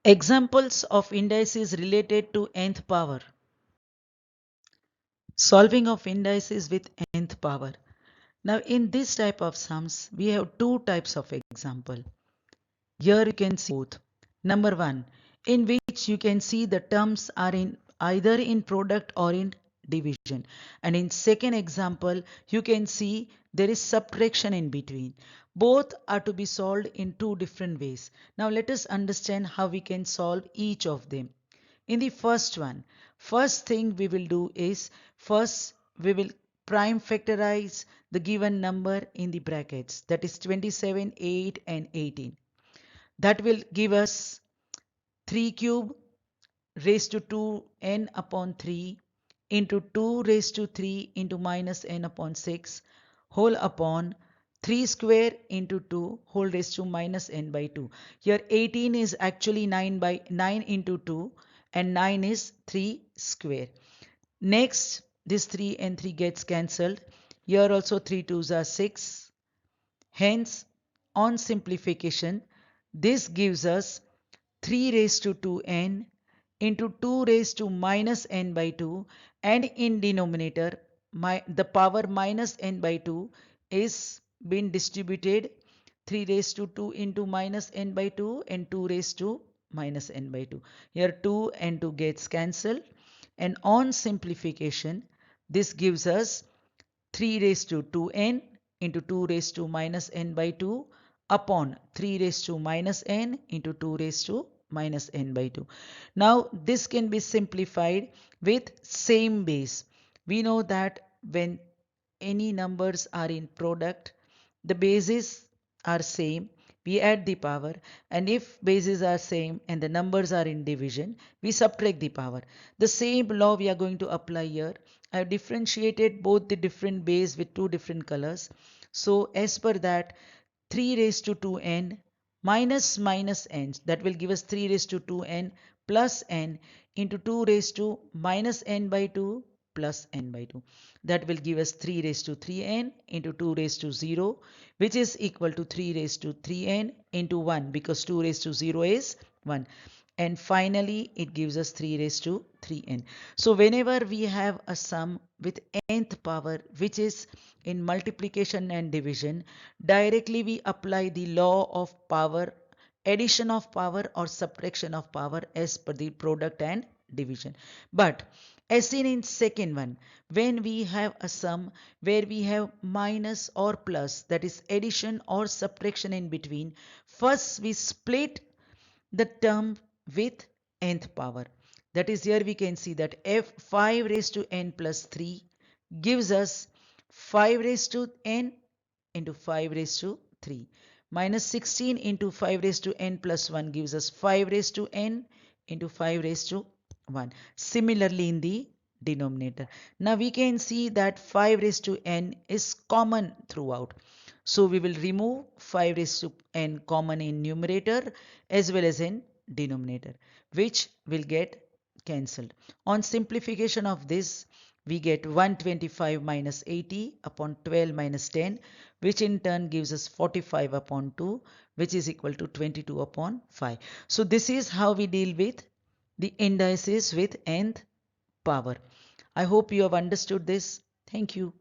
Examples of indices related to nth power. Solving of indices with nth power. Now in this type of sums, we have two types of example. Here you can see both. Number one, in which you can see the terms are in either in product or in division. And in second example, you can see there is subtraction in between. Both are to be solved in two different ways. Now let us understand how we can solve each of them. In the first one, first thing we will do is first we will prime factorize the given number in the brackets, that is 27, 8 and 18. That will give us 3 cube raised to 2 n upon 3 into 2 raised to 3 into minus n upon 6 whole upon 3 square into 2 whole raised to minus n by 2. Here 18 is actually 9 into 2 and 9 is 3 square. Next, this 3 and 3 gets cancelled. Here also 3 twos are 6. Hence, on simplification, this gives us 3 raised to 2n into 2 raised to minus n by 2, and in denominator the power minus n by 2 is being distributed 3 raised to 2 into minus n by 2 and 2 raised to minus n by 2. Here 2 and 2 gets cancelled, and on simplification this gives us 3 raised to 2n into 2 raised to minus n by 2 upon 3 raised to minus n into 2 raised to minus n by 2. Now this can be simplified with same base. We know that when any numbers are in product, the bases are same, we add the power, and if bases are same and the numbers are in division, we subtract the power. The same law we are going to apply here. I have differentiated both the different base with two different colors. So as per that, 3 raised to 2n minus minus n, that will give us 3 raised to 2n plus n into 2 raised to minus n by 2 plus n by 2. That will give us 3 raised to 3n into 2 raised to 0, which is equal to 3 raised to 3n into 1, because 2 raised to 0 is 1. And finally, it gives us 3 raised to 3n. So whenever we have a sum with nth power, which is in multiplication and division, directly we apply the law of power, addition of power or subtraction of power as per the product and division. But as seen in second one, when we have a sum where we have minus or plus, that is addition or subtraction in between, first we split the term with nth power. That is, here we can see that f5 raised to n plus 3 gives us 5 raised to n into 5 raised to 3. Minus 16 into 5 raised to n plus 1 gives us 5 raised to n into 5 raised to 1. Similarly in the denominator. Now we can see that 5 raised to n is common throughout. So we will remove 5 raised to n common in numerator as well as in denominator, which will get cancelled. On simplification of this, we get 125 minus 80 upon 12 minus 10, which in turn gives us 45 upon 2, which is equal to 22 upon 5. So this is how we deal with the indices with nth power. I hope you have understood this. Thank you.